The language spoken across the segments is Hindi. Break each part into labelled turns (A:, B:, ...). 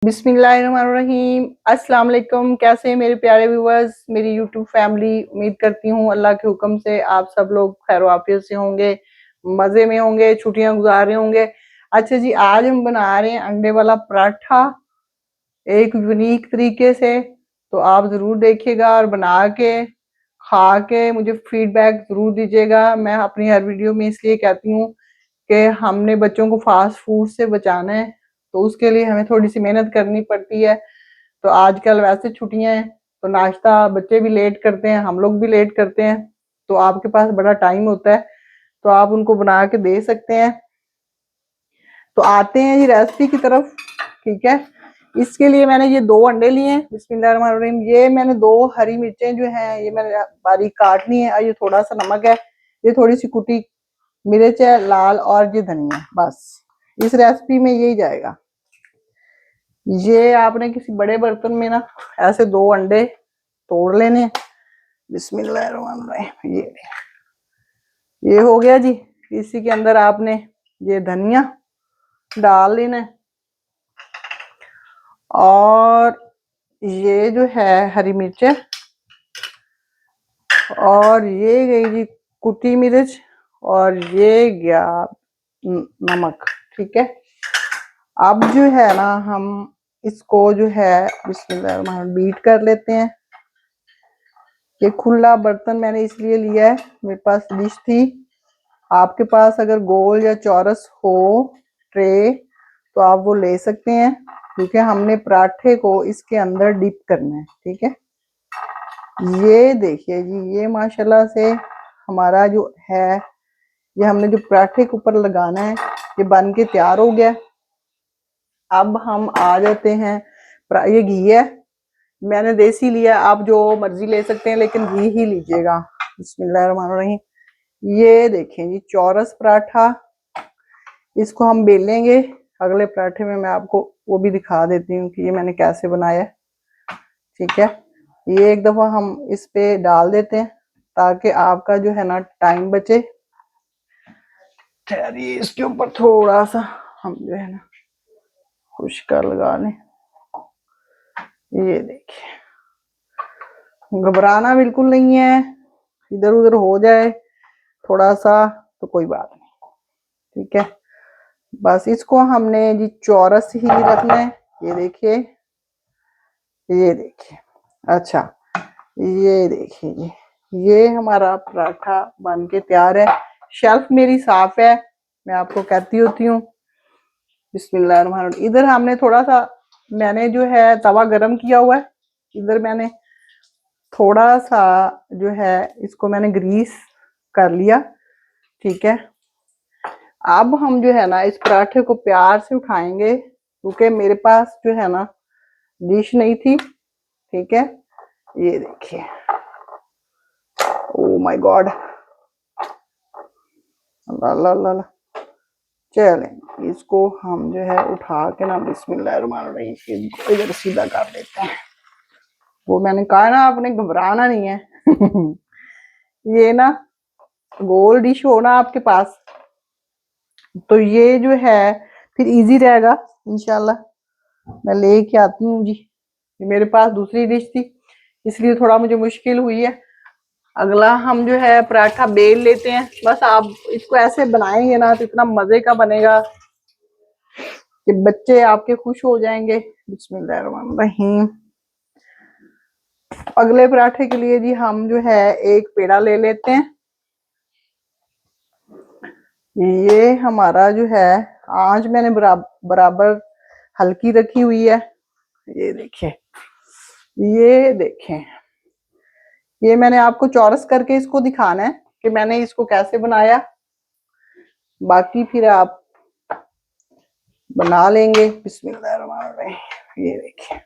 A: बिस्मिल्लाहिर्रहमानिर्रहीम। अस्सलाम वालेकुम। कैसे हैं मेरे प्यारे व्यूवर्स, मेरी यूट्यूब फैमिली। उम्मीद करती हूँ अल्लाह के हुक्म से आप सब लोग खैर वाफियत से होंगे, मज़े में होंगे, छुट्टियां गुजार रहे होंगे। अच्छा जी, आज हम बना रहे हैं अंडे वाला पराठा एक यूनिक तरीके से। तो आप ज़रूर देखिएगा और बना के खा के मुझे फीडबैक ज़रूर दीजिएगा। मैं अपनी हर वीडियो में इसलिए कहती हूँ कि हमने बच्चों को फास्ट फूड से बचाना है, तो उसके लिए हमें थोड़ी सी मेहनत करनी पड़ती है। तो आजकल वैसे छुट्टियां हैं तो नाश्ता बच्चे भी लेट करते हैं, हम लोग भी लेट करते हैं। तो आपके पास बड़ा टाइम होता है तो आप उनको बना के दे सकते हैं। तो आते हैं जी रेसिपी की तरफ। ठीक है, इसके लिए मैंने ये 2 अंडे लिए हैं। बिस्मिल्लाहिर्रहमानिर्रहीम। ये मैंने 2 हरी मिर्चें जो हैं ये मैंने बारीक काट ली है। और ये थोड़ा सा नमक है, ये थोड़ी सी कुटी मिर्च है लाल, और ये धनिया। बस इस रेसिपी में यही जाएगा। ये आपने किसी बड़े बर्तन में ना ऐसे 2 अंडे तोड़ लेने। बिस्मिल्लाहिर्रहमानिर्रहीम। ये हो गया जी। इसी के अंदर आपने ये धनिया डाल लेना है, और ये जो है हरी मिर्च है, और ये गई जी कुटी मिर्च, और ये गया नमक। ठीक है, अब जो है ना हम इसको जो है बिस्मिल्लाह बीट कर लेते हैं। ये खुला बर्तन मैंने इसलिए लिया है, मेरे पास डिश थी। आपके पास अगर गोल या चौरस हो ट्रे तो आप वो ले सकते हैं, क्योंकि हमने पराठे को इसके अंदर डिप करना है। ठीक है, ये देखिए जी, ये माशाल्लाह से हमारा जो है ये हमने जो पराठे के ऊपर लगाना है ये बन के तैयार हो गया। अब हम आ जाते हैं, ये घी है, मैंने देसी लिया, आप जो मर्जी ले सकते हैं लेकिन घी ही लीजिएगा। बिस्मिल्लाहिर्रहमानिर्रहीम। ये देखें जी चौरस पराठा, इसको हम बेलेंगे। अगले पराठे में मैं आपको वो भी दिखा देती हूँ कि ये मैंने कैसे बनाया है। ठीक है, ये एक दफा हम इस पे डाल देते हैं ताकि आपका जो है ना टाइम बचे। ठहरिए, इसके ऊपर थोड़ा सा हम जो है ना खुशका लगा लें। ये देखिए, घबराना बिल्कुल नहीं है, इधर उधर हो जाए थोड़ा सा तो कोई बात नहीं। ठीक है, बस इसको हमने जी चौरस ही रखना है। ये देखिए, ये देखिए। अच्छा, ये देखिए जी, ये हमारा पराठा बन के तैयार है। शेल्फ मेरी साफ है, मैं आपको कहती होती हूँ। बिस्मिल्लाहिर्रहमानिर्रहीम। इधर हमने थोड़ा सा, मैंने जो है तवा गरम किया हुआ है, इधर मैंने थोड़ा सा जो है इसको मैंने ग्रीस कर लिया। ठीक है, अब हम जो है ना इस पराठे को प्यार से उठाएंगे, क्योंकि मेरे पास जो है ना डिश नहीं थी। ठीक है, ये देखिए, ओ माय गॉड, अल्लाह अल्लाह अल्लाह। चलें, इसको हम जो है उठा के ना बिस्मिल्लाहिर्रहमानिर्रहीम इधर सीधा कर देते हैं। वो मैंने कहा ना आपने घबराना नहीं है। ये ना गोल डिश हो ना आपके पास तो ये जो है फिर इजी रहेगा इंशाल्लाह। मैं लेके आती हूँ जी, मेरे पास दूसरी डिश थी इसलिए थोड़ा मुझे मुश्किल हुई है। अगला हम जो है पराठा बेल लेते हैं। बस आप इसको ऐसे बनाएंगे ना तो इतना मजे का बनेगा कि बच्चे आपके खुश हो जाएंगे। बिस्मिल्लाहिर्रहमानिर्रहीम। अगले पराठे के लिए जी हम जो है एक पेड़ा ले लेते हैं। ये हमारा जो है आंच मैंने बराबर हल्की रखी हुई है। ये देखें, ये देखें, ये मैंने आपको चौरस करके इसको दिखाना है कि मैंने इसको कैसे बनाया। बाकी फिर आप बना लेंगे। बिस्मिल्लाहिर्रहमानिर्रहीम। ये देखिए,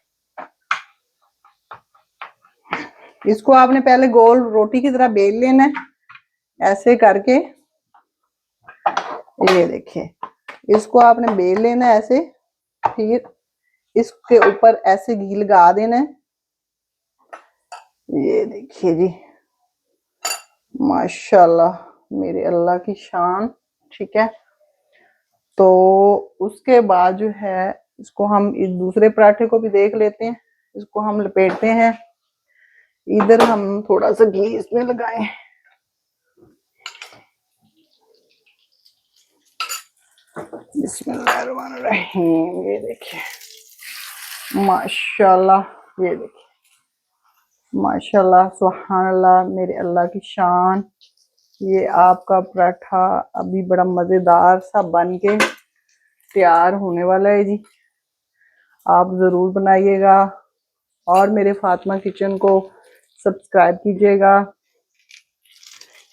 A: इसको आपने पहले गोल रोटी की तरह बेल लेना है ऐसे करके। ये देखिए, इसको आपने बेल लेना है ऐसे, फिर इसके ऊपर ऐसे घी लगा देना है। ये देखिए जी, माशाल्लाह, मेरे अल्लाह की शान। ठीक है, तो उसके बाद जो है इसको हम इस दूसरे पराठे को भी देख लेते हैं। इसको हम लपेटते हैं। इधर हम थोड़ा सा घी इसमें लगाएं। बिस्मिल्लाहिर्रहमानिर्रहीम। ये देखिए माशाल्लाह, ये देखिए माशाल्लाह, सुभान अल्लाह, मेरे अल्लाह की शान। ये आपका पराठा अभी बड़ा मजेदार सा बन के तैयार होने वाला है जी। आप जरूर बनाइएगा और मेरे फातिमा किचन को सब्सक्राइब कीजिएगा,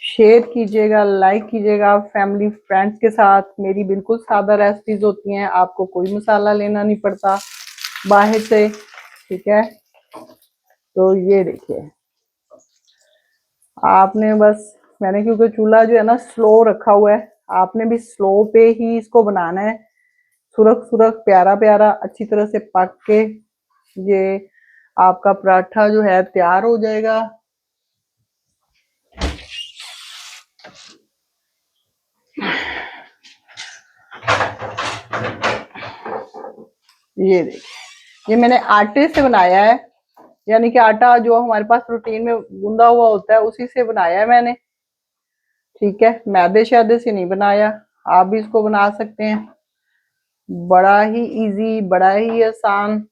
A: शेयर कीजिएगा, लाइक कीजिएगा फैमिली फ्रेंड्स के साथ। मेरी बिल्कुल सादा रेसिपीज होती हैं, आपको कोई मसाला लेना नहीं पड़ता बाहर से, ठीक है। तो ये देखिए, आपने बस, मैंने क्योंकि चूल्हा जो है ना स्लो रखा हुआ है, आपने भी स्लो पे ही इसको बनाना है। सुरख सुरख प्यारा प्यारा अच्छी तरह से पक के ये आपका पराठा जो है तैयार हो जाएगा। ये देखिए, ये मैंने आटे से बनाया है, यानी कि आटा जो हमारे पास रूटीन में गूंदा हुआ होता है उसी से बनाया है मैंने, ठीक है। मैदे शैदे से नहीं बनाया। आप भी इसको बना सकते हैं, बड़ा ही इजी, बड़ा ही आसान।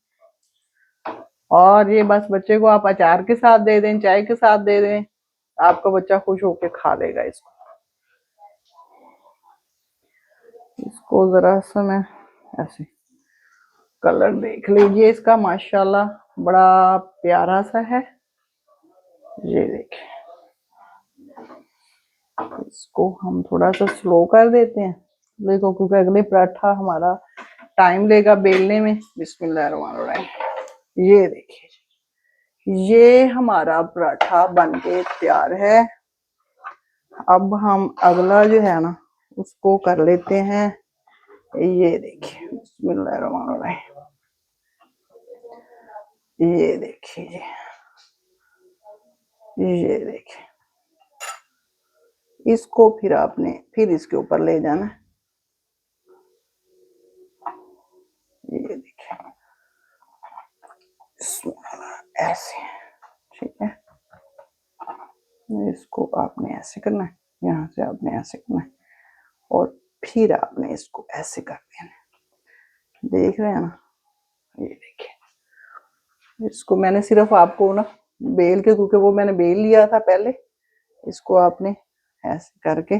A: और ये बस बच्चे को आप अचार के साथ दे दें, चाय के साथ दे दें, आपका बच्चा खुश होके खा लेगा इसको। इसको जरा सा मैं ऐसे कलर देख लीजिए इसका, माशाल्लाह बड़ा प्यारा सा है। ये देखिए, इसको हम थोड़ा सा स्लो कर देते हैं, देखो, क्योंकि अगले पराठा हमारा टाइम लेगा बेलने में। बिस्मिल्लाहिर्रहमानिर्रहीम। ये देखिए, ये हमारा पराठा बन के तैयार है। अब हम अगला जो है ना उसको कर लेते हैं। ये देखिए, बिस्मिल्लाहिर्रहमानिर्रहीम। ये देखिए, ये देखिए, इसको फिर आपने फिर इसके ऊपर ले जाना है। ये देखिए, ऐसे, ठीक है। इसको आपने ऐसे करना है, यहाँ से आपने ऐसे करना है, और फिर आपने इसको ऐसे कर देना है। देख रहे हैं ना, ये देखिए, इसको मैंने सिर्फ आपको ना बेल के, क्योंकि वो मैंने बेल लिया था पहले, इसको आपने ऐसे करके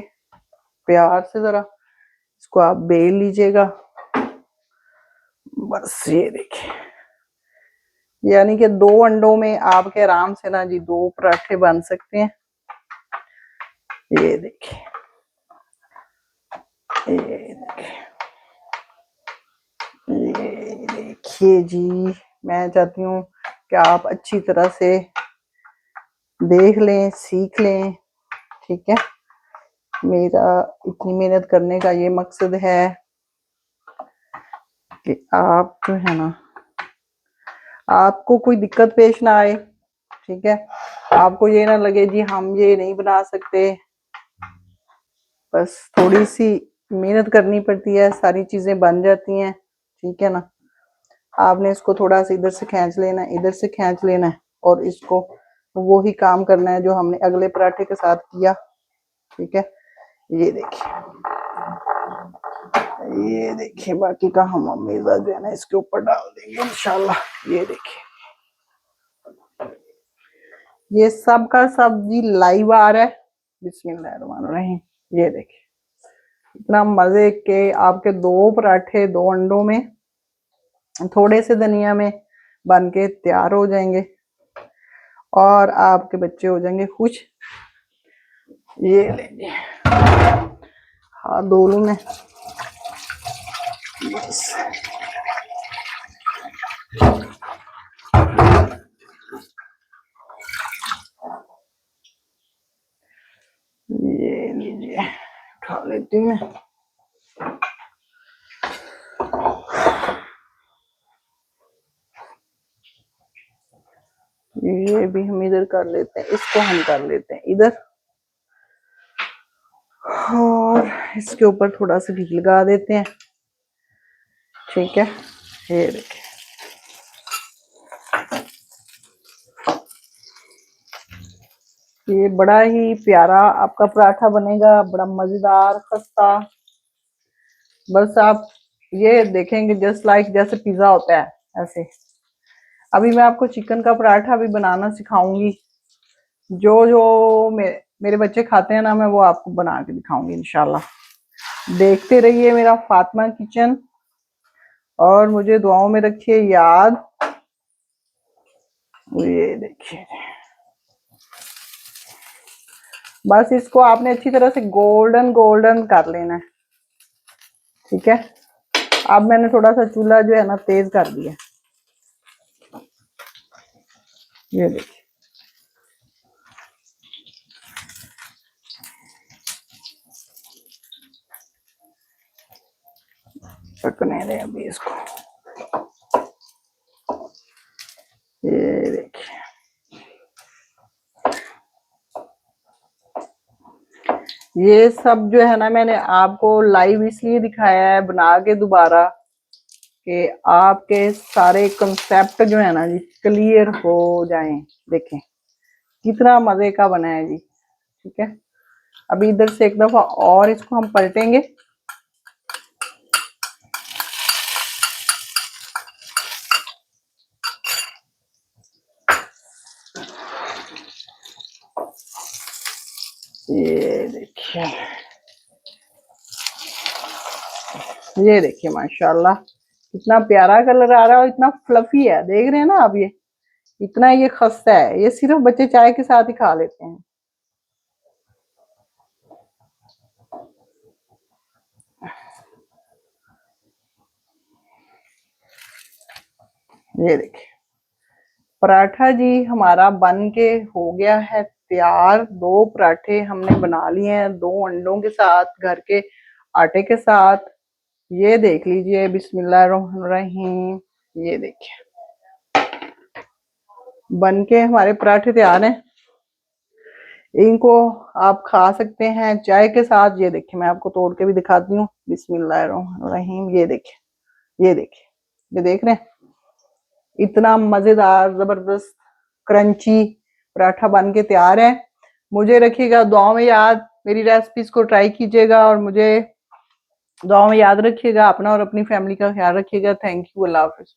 A: प्यार से जरा इसको आप बेल लीजिएगा, बस। ये देखिए, यानी कि 2 अंडों में आपके आराम से ना जी 2 पराठे बन सकते हैं। ये देखिए, ये देखिए, ये देखिए जी, मैं चाहती हूँ कि आप अच्छी तरह से देख लें, सीख लें, ठीक है। मेरा इतनी मेहनत करने का ये मकसद है कि आप जो है ना, आपको कोई दिक्कत पेश ना आए, ठीक है। आपको ये ना लगे जी हम ये नहीं बना सकते, बस थोड़ी सी मेहनत करनी पड़ती है, सारी चीजें बन जाती हैं, ठीक है ना। आपने इसको थोड़ा सा इधर से खींच लेना है, इधर से खींच लेना है, और इसको वो ही काम करना है जो हमने अगले पराठे के साथ किया, ठीक है। ये देखिए, ये देखिए, बाकी का हम अमीज़ा जो है ना इसके ऊपर डाल देंगे इंशाल्लाह। ये देखिए, ये सब का सब्जी लाइव आ रहा है। बिस्मिल्लाहिर्रहमानिर्रहीम। ये देखिए, इतना मजे के आपके 2 पराठे 2 अंडों में थोड़े से धनिया में बन के तैयार हो जाएंगे, और आपके बच्चे हो जाएंगे खुश। ये लेंगे, हाँ दोनों में, ये लीजिए, उठा लेती हूँ मैं। ये भी हम इधर कर लेते हैं, इसको हम कर लेते हैं इधर, और इसके ऊपर थोड़ा सा घी लगा देते हैं, ठीक है। ये देखिए, ये बड़ा ही प्यारा आपका पराठा बनेगा, बड़ा मजेदार खस्ता। बस आप ये देखेंगे जस्ट लाइक जैसे पिज्जा होता है ऐसे। अभी मैं आपको चिकन का पराठा भी बनाना सिखाऊंगी। जो जो मेरे बच्चे खाते हैं ना, मैं वो आपको बना के दिखाऊंगी इंशाल्लाह। देखते रहिए मेरा फातिमा किचन, और मुझे दुआओं में रखिए याद। ये देखिए, बस इसको आपने अच्छी तरह से गोल्डन गोल्डन कर लेना है, ठीक है। अब मैंने थोड़ा सा चूल्हा जो है ना तेज कर दिया। ये देखिए, पकने दें अभी इसको। ये देखिए, ये सब जो है ना मैंने आपको लाइव इसलिए दिखाया है बना के दोबारा, कि आपके सारे कंसेप्ट जो है ना जी क्लियर हो जाएं। देखें कितना मजे का बना है जी, ठीक है। अभी इधर से एक दफा और इसको हम पलटेंगे। ये देखिए, ये देखिए माशाल्लाह कितना प्यारा कलर आ रहा है और इतना फ्लफी है, देख रहे हैं ना आप। ये इतना ये खस्ता है, ये सिर्फ बच्चे चाय के साथ ही खा लेते हैं। ये देखिए, पराठा जी हमारा बन के हो गया है तैयार। 2 पराठे हमने बना लिए हैं, 2 अंडों के साथ, घर के आटे के साथ। ये देख लीजिए, बिस्मिल्लाहिर्रहमानिर्रहीम। ये देखिए, बन के हमारे पराठे तैयार हैं। इनको आप खा सकते हैं चाय के साथ। ये देखिए, मैं आपको तोड़ के भी दिखाती हूँ। बिस्मिल्लाहिर्रहमानिर्रहीम। ये देखिए, ये देखिए, ये देख रहे हैं, इतना मजेदार जबरदस्त क्रंची पराठा बन के तैयार है। मुझे रखिएगा दुआओं में याद, मेरी रेसिपीज को ट्राई कीजिएगा और मुझे दुआओं में याद रखिएगा। अपना और अपनी फैमिली का ख्याल रखिएगा। Thank you, Allah Hafiz.